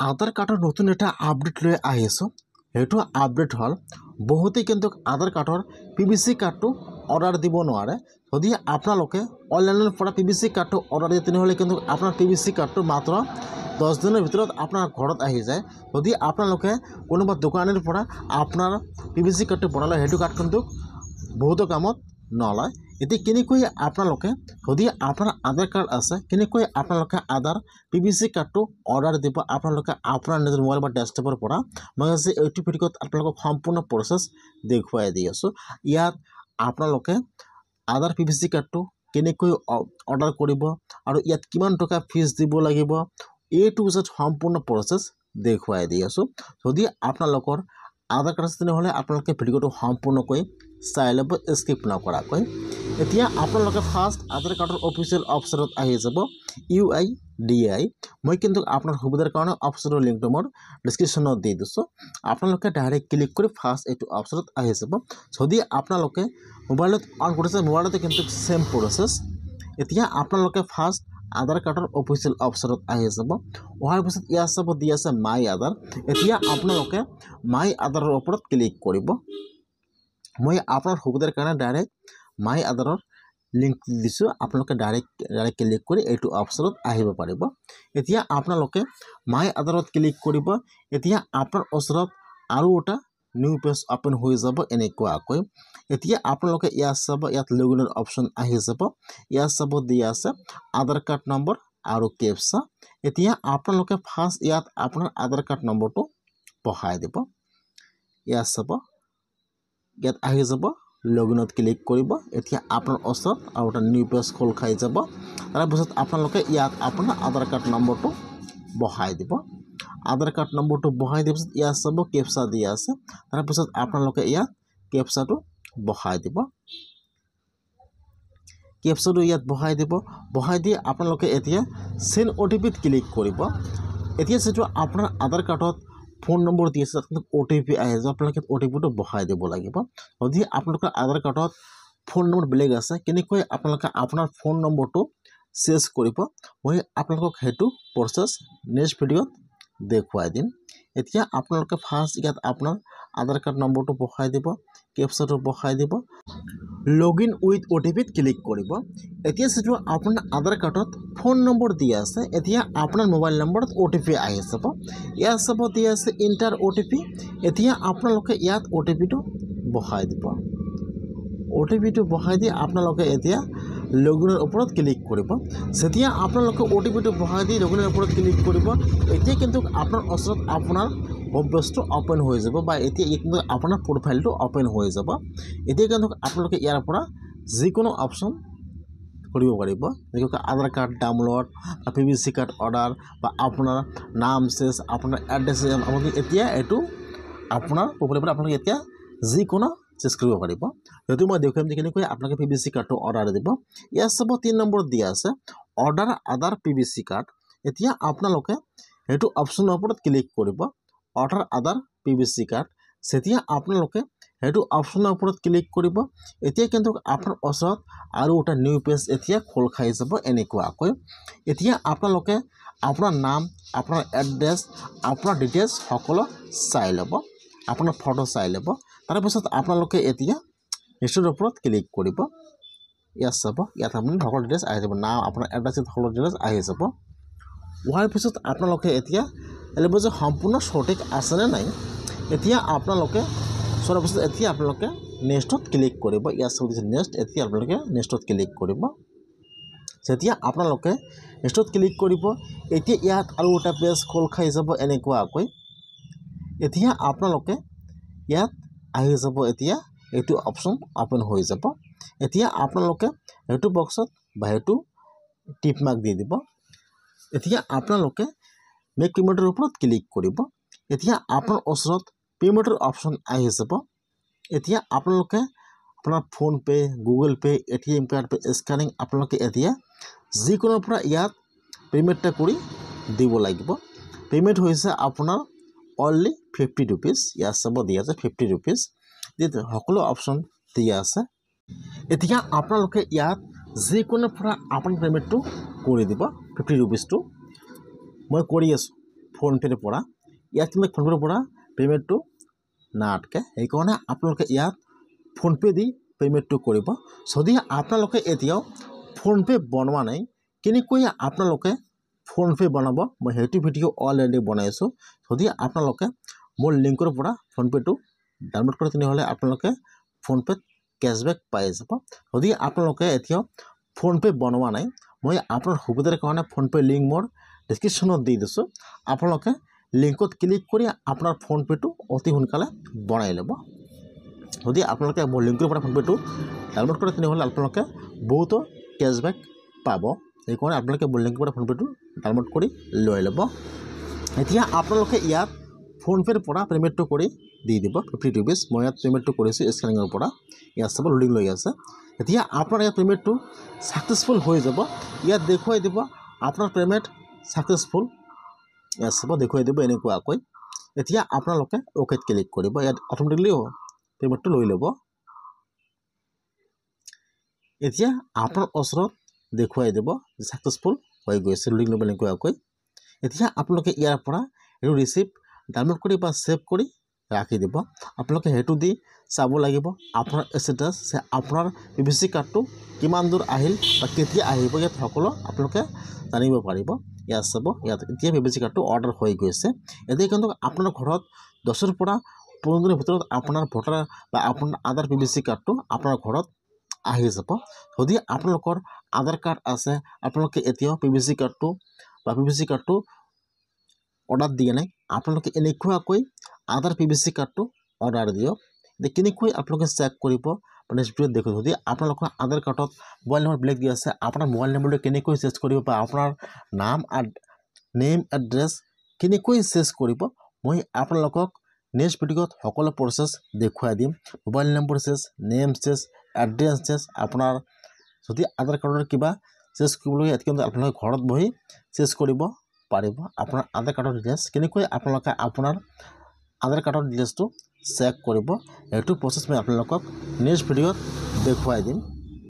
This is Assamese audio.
আধাৰ কাৰ্ডৰ নতুন এটা আপডেট লৈ আহিছোঁ। সেইটো আপডেট হ'ল বহুতেই কিন্তু আধাৰ কাৰ্ডৰ PVC কাৰ্ডটো অৰ্ডাৰ দিব নোৱাৰে। যদি আপোনালোকে অনলাইনৰ পৰা PVC কাৰ্ডটো অৰ্ডাৰ দিয়ে তেনেহ'লে কিন্তু আপোনাৰ PVC কাৰ্ডটো মাত্ৰ 10 দিনৰ ভিতৰত আপোনাৰ ঘৰত আহি যায়। যদি আপোনালোকে কোনোবা দোকানৰ পৰা আপোনাৰ PVC কাৰ্ডটো বনালে সেইটো কাৰ্ড কিন্তু বহুতো কামত নলয়। এতিয়া কেনেকৈ আপোনালোকে যদি আপোনাৰ আধাৰ কাৰ্ড আছে কেনেকৈ আপোনালোকে আধাৰ PVC কাৰ্ডটো অৰ্ডাৰ দিব আপোনালোকে আপোনাৰ নিজৰ মোবাইল বা ডেস্কটপৰ পৰা মই আজি এইটো ভিডিঅ'ত আপোনালোকক সম্পূৰ্ণ প্ৰচেছ দেখুৱাই দি আছোঁ। ইয়াত আপোনালোকে আধাৰ PVC কাৰ্ডটো কেনেকৈ অৰ্ডাৰ কৰিব আৰু ইয়াত কিমান টকা ফিজ দিব লাগিব এইটো সম্পূৰ্ণ প্ৰচেছ দেখুৱাই দি আছোঁ। যদি আপোনালোকৰ আধাৰ কাৰ্ড আছে তেনেহ'লে আপোনালোকে ভিডিঅ'টো সম্পূৰ্ণকৈ চাই ল'ব স্কিপ নকৰাকৈ। এতিয়া আপোনালোকে ফাৰ্ষ্ট আধাৰ কাৰ্ডৰ অফিচিয়েল ৱেবছাইটত আহি যাব UIDAI। মই কিন্তু আপোনাৰ সুবিধাৰ কাৰণে ৱেবছাইটৰ লিংকটো মোৰ ডিছক্ৰিপশ্যনত দি দিছোঁ। আপোনালোকে ডাইৰেক্ট ক্লিক কৰি ফাৰ্ষ্ট এইটো ৱেবছাইটত আহি যাব। যদি আপোনালোকে মোবাইলত অন কৰিছে মোবাইলতে কিন্তু সেম প্ৰচেছ। এতিয়া আপোনালোকে ফাৰ্ষ্ট আধাৰ কাৰ্ডৰ অফিচিয়েল ৱেবছাইটত আহি যাব। অহাৰ পিছত ইয়াত চাব দি আছে মাই আধাৰ। এতিয়া আপোনালোকে মাই আধাৰৰ ওপৰত ক্লিক কৰিব। মই আপোনাৰ সুবিধাৰ কাৰণে ডাইৰেক্ট মাই আধাৰৰ লিংক দিছোঁ। আপোনালোকে ডাইৰেক্ট ক্লিক কৰি এইটো ৱেবছাইটত আহিব পাৰিব। এতিয়া আপোনালোকে মাই আধাৰত ক্লিক কৰিব। এতিয়া আপোনাৰ ওচৰত আৰু এটা নিউ পেজ অপেন হৈ যাব এনেকুৱাকৈ। এতিয়া আপোনালোকে ইয়াত চাব ইয়াত লগইনৰ অপশ্যন আহি যাব। ইয়াত চাব দি আছে আধাৰ কাৰ্ড নম্বৰ আৰু কেপচা। এতিয়া আপোনালোকে ফাৰ্ষ্ট ইয়াত আপোনাৰ আধাৰ কাৰ্ড নম্বৰটো বহাই দিব। ইয়াত চাব ইয়াত আহি যাব লগইনত ক্লিক কৰিব। এতিয়া আপোনাৰ ওচৰত আৰু এটা নিউ পেজ খোল খাই যাব। তাৰপিছত আপোনালোকে ইয়াত আপোনাৰ আধাৰ কাৰ্ড নম্বৰটো বহাই দিব। আধাৰ কাৰ্ড নম্বৰটো বহাই দিয়াৰ পিছত ইয়াত চাব কেপচা দি আছে। তাৰপিছত আপোনালোকে ইয়াত কেপচাটো বহাই দিব। কেপচাটো ইয়াত বহাই দিব। বহাই দি আপোনালোকে এতিয়া চেণ্ড OTPত ক্লিক কৰিব। এতিয়া যিটো আপোনাৰ আধাৰ কাৰ্ডত ফোন নম্বৰ দি আছে তাত কিন্তু OTP আহি যাব। আপোনালোকে OTPটো বহাই দিব লাগিব। যদি আপোনালোকৰ আধাৰ কাৰ্ডত ফোন নম্বৰ বেলেগ আছে কেনেকৈ আপোনালোকে আপোনাৰ ফোন নম্বৰটো চেঞ্জ কৰিব মই আপোনালোকক সেইটো প্ৰচেছ নেক্সট ভিডিঅ'ত দেখুৱাই দিম। এতিয়া আপোনালোকে ফাৰ্ষ্ট ইয়াত আপোনাৰ আধাৰ কাৰ্ড নম্বৰটো বহাই দিব, কেপচাটো বহাই দিব, লগইন উইথ OTPত ক্লিক কৰিব। এতিয়া যিটো আপোনাৰ আধাৰ কাৰ্ডত ফোন নম্বৰ দি আছে এতিয়া আপোনাৰ মোবাইল নম্বৰত OTP আহি যাব। ইয়াত চাব দি আছে ইণ্টাৰ OTP। এতিয়া আপোনালোকে ইয়াত OTPটো বহাই দিব। OTPটো বহাই দি আপোনালোকে এতিয়া লগইনৰ ওপৰত ক্লিক কৰিব। যেতিয়া আপোনালোকে OTPটো বহাই দি লগইনৰ ওপৰত ক্লিক কৰিব এতিয়া কিন্তু আপোনাৰ ওচৰত আপোনাৰ ৱেবপেজটো অপেন হৈ যাব বা এতিয়া কিন্তু আপোনাৰ প্ৰফাইলটো অপেন হৈ যাব। এতিয়া কিন্তু আপোনালোকে ইয়াৰ পৰা যিকোনো অপশ্যন কৰিব পাৰিব যেনেকৈ আধাৰ কাৰ্ড ডাউনলোড বা PVC কাৰ্ড অৰ্ডাৰ বা আপোনাৰ নাম চেঞ্জ আপোনাৰ এড্ৰেছ আপোনালোকে এতিয়া এইটো আপোনাৰ প্ৰফাইলৰ পৰা আপোনালোকে এতিয়া যিকোনো চেঞ্জ কৰিব পাৰিব। যদি মই দেখুৱাম যে কেনেকৈ আপোনালোকে PVC কাৰ্ডটো অৰ্ডাৰ দিব। ইয়াত চাব 3 নম্বৰত দিয়া আছে অৰ্ডাৰ আধাৰ PVC কাৰ্ড। এতিয়া আপোনালোকে সেইটো অপশ্যনৰ ওপৰত ক্লিক কৰিব অৰ্ডাৰ আধাৰ PVC কাৰ্ড। যেতিয়া আপোনালোকে সেইটো অপশ্যনৰ ওপৰত ক্লিক কৰিব এতিয়া কিন্তু আপোনাৰ ওচৰত আৰু এটা নিউ পেজ এতিয়া খোল খাই যাব এনেকুৱাকৈ। এতিয়া আপোনালোকে আপোনাৰ নাম আপোনাৰ এড্ৰেছ আপোনাৰ ডিটেইলছ সকলো চাই ল'ব, আপোনাৰ ফটো চাই ল'ব। তাৰপিছত আপোনালোকে এতিয়া নেক্সটৰ ওপৰত ক্লিক কৰিব। ইয়াত চাব ইয়াত আপুনি সকলো ডিটেইলছ আহি যাব, নাম আপোনাৰ এড্ৰেছ সকলো ডিটেইলছ আহি যাব। হোৱাৰ পিছত আপোনালোকে এতিয়া লাগিব যে সম্পূৰ্ণ সঠিক আছেনে নাই। এতিয়া আপোনালোকে চোৱাৰ পিছত এতিয়া আপোনালোকে নেক্সটত ক্লিক কৰিব। ইয়াত চাব দিছে নেক্সট। এতিয়া আপোনালোকে নেক্সটত ক্লিক কৰিব। যেতিয়া আপোনালোকে নেক্সটত ক্লিক কৰিব এতিয়া ইয়াত আৰু এটা পেজ খোল খাই যাব এনেকুৱাকৈ। এতিয়া আপোনালোকে ইয়াত আহি যাব এতিয়া এইটো অপশ্যন অপেন হৈ যাব। এতিয়া আপোনালোকে সেইটো বক্সত বা সেইটো টিক মাৰ্ক দি দিব। এতিয়া আপোনালোকে মেক পেমেণ্টৰ ওপৰত ক্লিক কৰিব। এতিয়া আপোনাৰ ওচৰত পেমেণ্টৰ অপশ্যন আহি যাব। এতিয়া আপোনালোকে আপোনাৰ PhonePe, Google pay, ATM card pay scanning আপোনালোকে এতিয়া যিকোনোৰ পৰা ইয়াত পেমেণ্টটা কৰি দিব লাগিব। পেমেণ্ট হৈছে আপোনাৰ অনলি 50 rupees। ইয়াত চাব দিয়া আছে 50 rupees। সকলো অপশ্যন দিয়া আছে। এতিয়া আপোনালোকে ইয়াত যিকোনোৰ পৰা আপোনাৰ পেমেণ্টটো কৰি দিব 50 rupeesটো। মই কৰি আছোঁ ফোনপেৰ পৰা ইয়াত কিন্তু ফোনপেৰ পৰা পে'মেণ্টটো নাটকে সেইকাৰণে আপোনালোকে ইয়াত ফোনপে দি পে'মেণ্টটো কৰিব যদি আপোনালোকে এতিয়াও ফোনপে বনোৱা নাই কেনেকৈ আপোনালোকে ফোনপে বনাব মই সেইটো ভিডিঅ' অলৰেডি বনাইছোঁ যদি আপোনালোকে মোৰ লিংকৰ পৰা ফোনপেটো ডাউনলোড কৰে তেনেহ'লে আপোনালোকে ফোনপেত কেছবেক পাই যাব যদি আপোনালোকে এতিয়াও ফোনপে বনোৱা নাই মই আপোনাৰ সুবিধাৰ কাৰণে ফোনপে লিংক মোৰ ডেছক্ৰিপশ্যনত দি দিছোঁ আপোনালোকে লিংকত ক্লিক কৰি আপোনাৰ ফোনপেটো অতি সোনকালে বনাই ল'ব যদি আপোনালোকে মোৰ লিংকৰ পৰা ফোনপেটো ডাউনলোড কৰে তেনেহ'লে আপোনালোকে বহুতো কেছবেক পাব সেইকাৰণে আপোনালোকে মোৰ লিংকৰ পৰা ফোনপেটো ডাউনলোড কৰি লৈ ল'ব এতিয়া আপোনালোকে ইয়াত ফোনপেৰ পৰা পে'মেণ্টটো কৰি দি দিব 50 rupees মই ইয়াত পে'মেণ্টটো কৰিছোঁ স্কেনিঙৰ পৰা ইয়াত চাব লোডিং লৈ আছে এতিয়া আপোনাৰ ইয়াত পে'মেণ্টটো ছাকচেছফুল হৈ যাব ইয়াত দেখুৱাই দিব আপোনাৰ পে'মেণ্ট ছাকচেছফুল ইয়াত চাব দেখুৱাই দিব এনেকুৱাকৈ এতিয়া আপোনালোকে অ'কেত ক্লিক কৰিব ইয়াত অট'মেটিকলি পে'মেণ্টটো লৈ ল'ব এতিয়া আপোনাৰ ওচৰত দেখুৱাই দিব ছাকচেছফুল হৈ গৈছে লোডিং ল'ব এনেকুৱাকৈ এতিয়া আপোনালোকে ইয়াৰ পৰা এইটো ৰিচিপ্ট ডাউনলোড কৰি বা ছেভ কৰি ৰাখি দিব আপোনালোকে সেইটো দি চাব লাগিব আপোনাৰ ষ্টেটাছ যে আপোনাৰ PVC কাৰ্ডটো কিমান দূৰ আহিল বা কেতিয়া আহিব ইয়াত সকলো আপোনালোকে জানিব পাৰিব ইয়াত চাব ইয়াত এতিয়া PVC কাৰ্ডটো অৰ্ডাৰ হৈ গৈছে এতিয়া কিন্তু আপোনাৰ ঘৰত 10ৰ পৰা 15 দিনৰ ভিতৰত আপোনাৰ ভোটাৰ বা আপোনাৰ আধাৰ PVC কাৰ্ডটো আপোনাৰ ঘৰত আহি যাব যদি আপোনালোকৰ আধাৰ কাৰ্ড আছে আপোনালোকে এতিয়াও PVC কাৰ্ডটো বা PVC কাৰ্ডটো অৰ্ডাৰ দিয়া নাই আপোনালোকে এনেকুৱাকৈ আধাৰ PVC কাৰ্ডটো অৰ্ডাৰ দিয়ক এতিয়া কেনেকৈ আপোনালোকে চেক কৰিব নেক্সট ভিডিঅ'ত দেখুৱাম যদি আপোনালোকৰ আধাৰ কাৰ্ডত মোবাইল নম্বৰ বেলেগ দিয়া আছে আপোনাৰ মোবাইল নম্বৰটো কেনেকৈ চেঞ্জ কৰিব বা আপোনাৰ নেম এড্ৰেছ কেনেকৈ চেঞ্জ কৰিব মই আপোনালোকক নেক্সট ভিডিঅ'ত সকলো প্ৰচেছ দেখুৱাই দিম mobile number change name change address change আপোনাৰ যদি আধাৰ কাৰ্ডৰ কিবা চেঞ্জ কৰিবলৈ কিন্তু আপোনালোকে ঘৰত বহি চেঞ্জ কৰিব পাৰিব আপোনাৰ আধাৰ কাৰ্ডৰ ডিটেইলছ কেনেকৈ আপোনালোকে আপোনাৰ আধাৰ কাৰ্ডৰ ডিটেইলছটো চেক কৰিব এইটো প্ৰচেছ মই আপোনালোকক নেক্সট ভিডিঅ'ত দেখুৱাই দিম